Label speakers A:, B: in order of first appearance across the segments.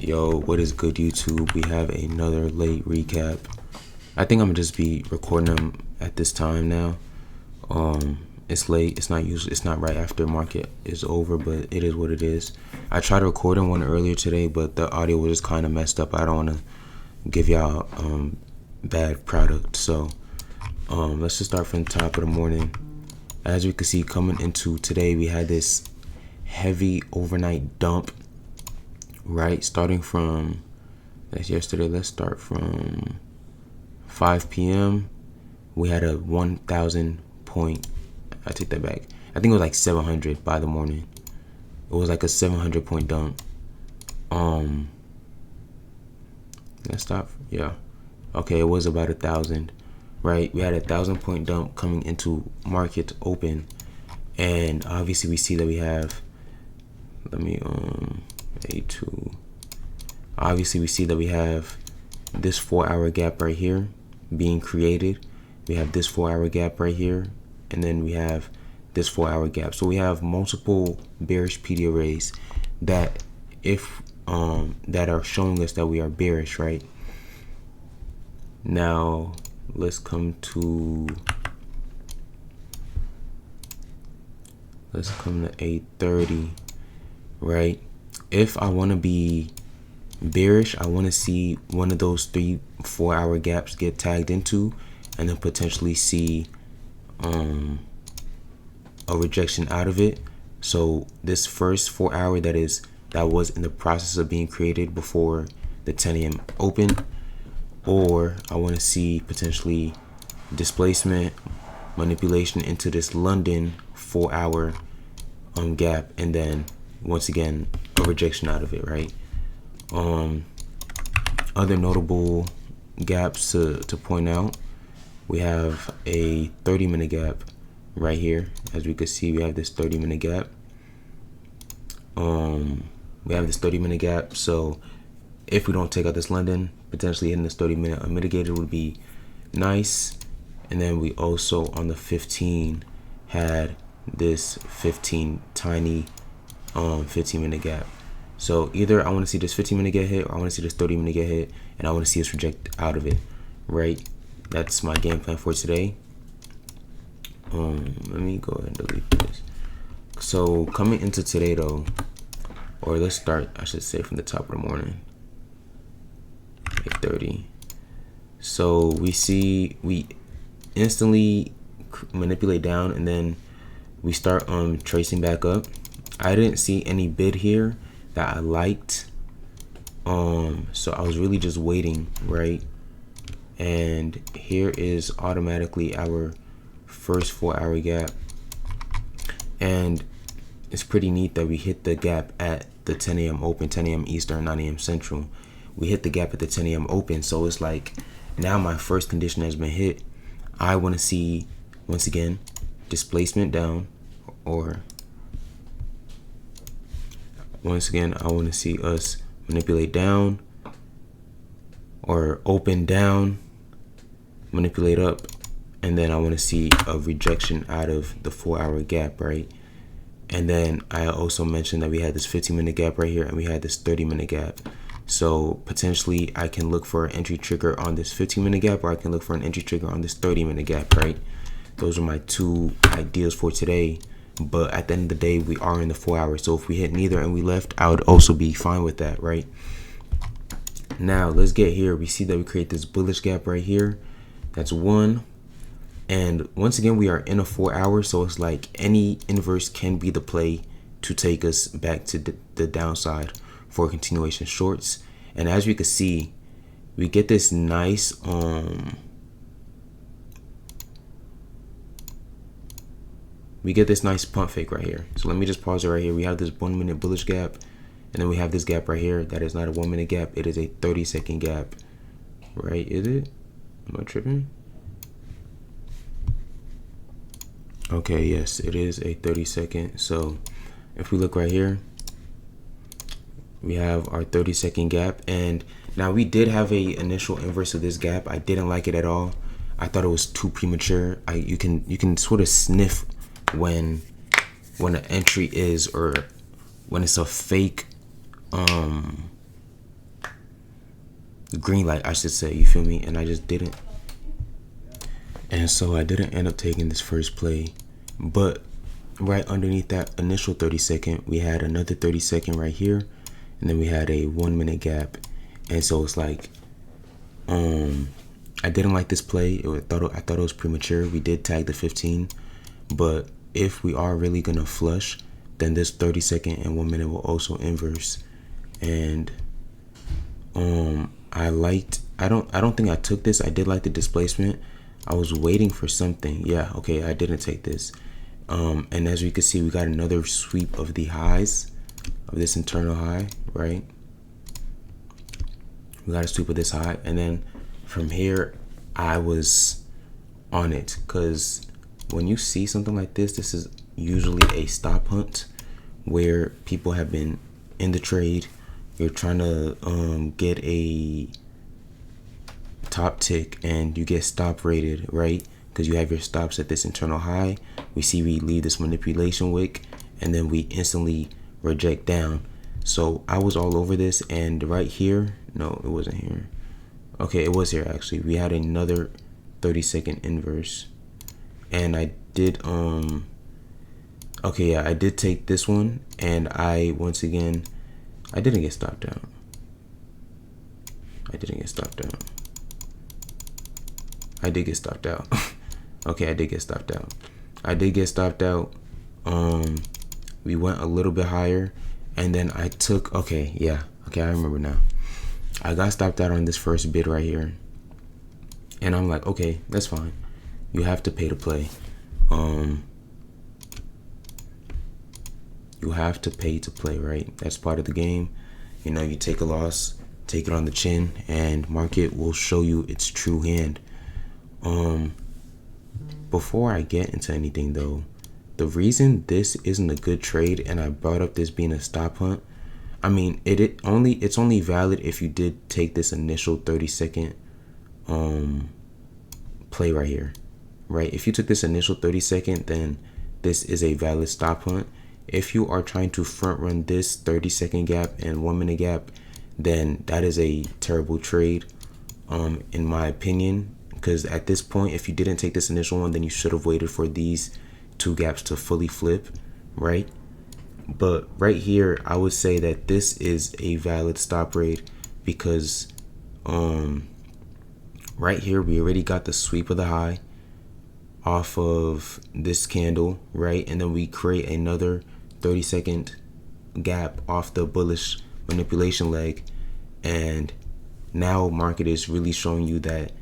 A: Yo, what is good, YouTube? We have another late recap. I think I'm gonna just be recording them at this time now. It's late. It's not right after market is over, but it is what it is. I tried recording one earlier today, but the audio was just kind of messed up. I don't want to give y'all bad product. So let's just start from the top of the morning. As we can see, coming into today, we had this heavy overnight dump. Right, starting from, that's yesterday, let's start from 5 p.m. We had a 1,000 point, I take that back. I think it was like 700 by the morning. It was like a 700 point dump. Let's stop, yeah. Okay, it was about 1,000, right? We had a 1,000 point dump coming into market open. And obviously we see that we have, A2. Obviously, we see that we have this 4-hour gap right here being created. We have this 4-hour gap right here, and then we have this 4-hour gap. So we have multiple bearish PD arrays that that are showing us that we are bearish, right? Now let's come to 8:30, right? If I want to be bearish, I want to see one of those 3-4 hour gaps get tagged into, and then potentially see a rejection out of it. So this first 4-hour that was in the process of being created before the 10 a.m. open, or I want to see potentially displacement, manipulation into this London 4-hour gap, and then once again a rejection out of it, right? Other notable gaps to point out, we have a 30-minute gap right here. As we can see, we have this 30-minute gap. So if we don't take out this London, potentially hitting this 30-minute unmitigated would be nice. And then we also on the 15 had this 15 tiny 15-minute gap. So either I want to see this 15-minute get hit, or I want to see this 30-minute get hit, and I want to see us reject out of it, right? That's my game plan for today. Let me go ahead and delete this. So coming into today though, or let's start, I should say, from the top of the morning, 8:30. So we instantly manipulate down, and then we start tracing back up. I didn't see any bid here that I liked, so I was really just waiting, right? And here is automatically our first 4-hour gap, and it's pretty neat that we hit the gap at the 10 a.m. open, 10 a.m. Eastern, 9 a.m. Central. We hit the gap at the 10 a.m. open, so it's like now my first condition has been hit. I want to see, once again, displacement down, or once again, I want to see us manipulate down, or open down, manipulate up, and then I want to see a rejection out of the 4-hour gap, right? And then I also mentioned that we had this 15-minute gap right here, and we had this 30-minute gap. So potentially I can look for an entry trigger on this 15-minute gap, or I can look for an entry trigger on this 30-minute gap, right? Those are my two ideas for today. But at the end of the day, we are in the 4 hours. So if we hit neither and we left, I would also be fine with that, right? Now let's get here. We see that we create this bullish gap right here. That's one. And once again, we are in a 4 hours. So it's like any inverse can be the play to take us back to the downside for continuation shorts. And as we can see, we get this nice pump fake right here. So let me just pause it right here. We have this 1-minute bullish gap, and then we have this gap right here. That is not a 1-minute gap. It is a 30-second gap, right? Is it? Am I tripping? Okay, yes, it is a 30-second. So if we look right here, we have our 30-second gap. And now we did have a initial inverse of this gap. I didn't like it at all. I thought it was too premature. You can sort of sniff when an entry is, or when it's a fake green light, I should say, you feel me? And I just didn't. And so I didn't end up taking this first play. But right underneath that initial 30-second, we had another 30-second right here. And then we had a 1 minute gap. And so it's like, I didn't like this play. I thought it was premature. We did tag the 15. But if we are really going to flush, then this 30-second and 1 minute will also inverse. And I don't think I took this. I did like the displacement. I was waiting for something. Yeah, okay, I didn't take this. And as we can see, we got another sweep of the highs of this internal high, right? We got a sweep of this high, and then from here I was on it, because when you see something like this is usually a stop hunt where people have been in the trade. You're trying to get a top tick and you get stop rated, right? Because you have your stops at this internal high. We see we leave this manipulation wick and then we instantly reject down. So I was all over this, and right here, no, it wasn't here. Okay, it was here actually. We had another 30-second inverse, and I did okay, yeah, I did take this one, and I didn't get stopped down. I did get stopped out. Okay, I did get stopped out. We went a little bit higher, and then I took, okay, I remember now. I got stopped out on this first bid right here, and I'm like, okay, that's fine. You have to pay to play. You have to pay to play, right? That's part of the game. You know, you take a loss, take it on the chin, and market will show you its true hand. Before I get into anything though, the reason this isn't a good trade, and I brought up this being a stop hunt, I mean, it's only valid if you did take this initial 30-second play right here, right? If you took this initial 30-second, then this is a valid stop hunt. If you are trying to front run this 30-second gap and 1 minute gap, then that is a terrible trade, in my opinion. Because at this point, if you didn't take this initial one, then you should have waited for these two gaps to fully flip, right? But right here, I would say that this is a valid stop rate, because right here we already got the sweep of the high off of this candle, right? And then we create another 30-second gap off the bullish manipulation leg, and now market is really showing you that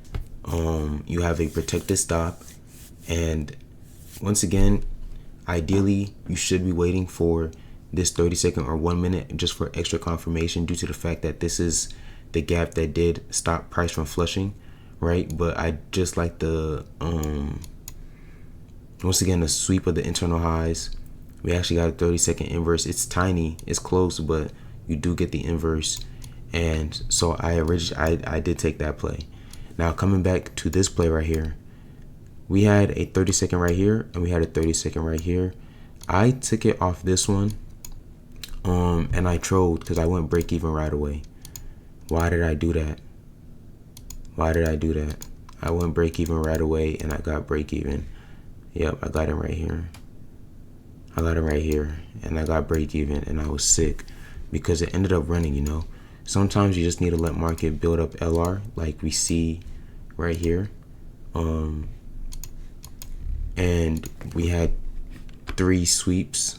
A: you have a protected stop. And once again, ideally you should be waiting for this 30-second or 1 minute just for extra confirmation, due to the fact that this is the gap that did stop price from flushing, right? But I just like the once again, the sweep of the internal highs. We actually got a 30-second inverse. It's tiny, it's close, but you do get the inverse. And so I did take that play. Now coming back to this play right here, we had a 30-second right here, and we had a 30-second right here. I took it off this one, and I trolled because I went break even right away. Why did I do that? I went break even right away, and I got break even. Yep, I got him right here. And I got break even, and I was sick because it ended up running, you know. Sometimes you just need to let market build up LR, like we see right here. And we had 3 sweeps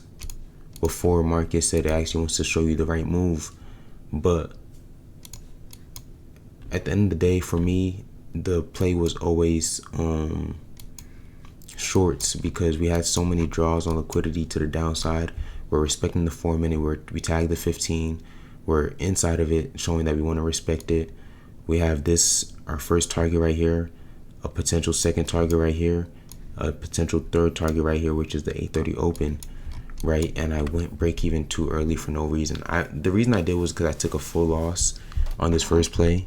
A: before market said it actually wants to show you the right move. But at the end of the day, for me, the play was always shorts, because we had so many draws on liquidity to the downside. We're respecting the 4 minute, we tagged the 15, we're inside of it, showing that we want to respect it. We have this, our first target right here, a potential second target right here, a potential third target right here, which is the 830 open, right? And I went break even too early for no reason. The reason I did was because I took a full loss on this first play,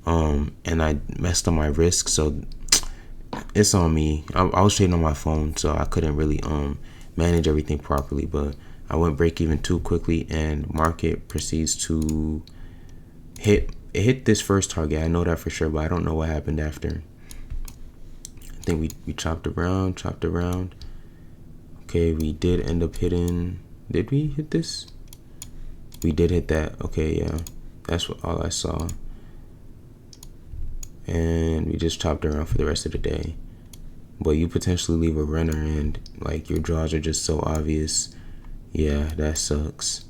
A: and I messed up my risk, so it's on me. I was trading on my phone, so I couldn't really manage everything properly. But I went break even too quickly, and market proceeds to hit it hit this first target. I know that for sure, but I don't know what happened after. I think we chopped around. Okay, we did end up hitting. Did we hit this? We did hit that. Okay, yeah, that's all I saw. And we just chopped around for the rest of the day. But you potentially leave a runner and like your draws are just so obvious. Yeah, that sucks.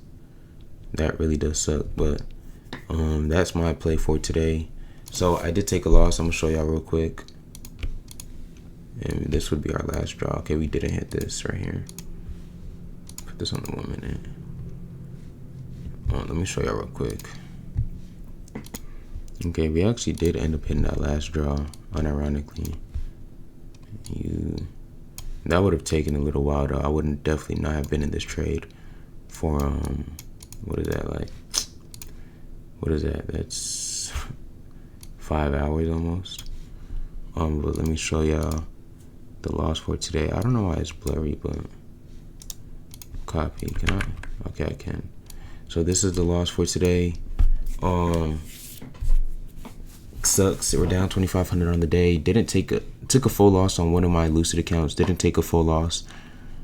A: That really does suck. But that's my play for today. So I did take a loss. I'm gonna show y'all real quick. And this would be our last draw. Okay, we didn't hit this right here. Put this on the 1 minute. Let me show y'all real quick. Okay, we actually did end up hitting that last draw, unironically. That would have taken a little while though. I wouldn't definitely not have been in this trade for what is that like? What is that? That's 5 hours almost. But let me show y'all the loss for today. I don't know why it's blurry, but copy. Can I? Okay, I can. So this is the loss for today. Sucks. We're down 2,500 on the day. Took a full loss on one of my Lucid accounts. Didn't take a full loss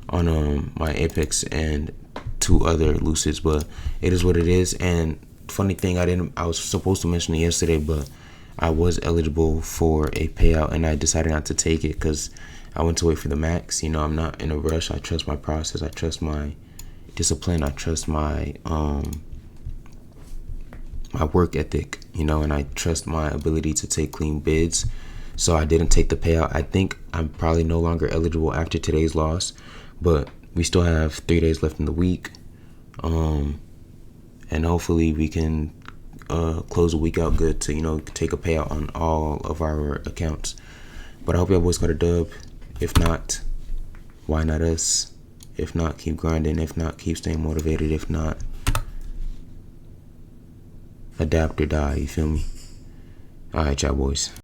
A: on my Apex and 2 other Lucids, but it is what it is. And funny thing, I was supposed to mention it yesterday, but I was eligible for a payout and I decided not to take it because I went to wait for the max. You know, I'm not in a rush. I trust my process. I trust my discipline. I trust my my work ethic, you know, and I trust my ability to take clean bids. So I didn't take the payout. I think I'm probably no longer eligible after today's loss, but we still have 3 days left in the week. And hopefully we can close the week out good to, you know, take a payout on all of our accounts. But I hope y'all boys got a dub. If not, why not us? If not, keep grinding. If not, keep staying motivated. If not, adapt or die, you feel me? All right, y'all boys.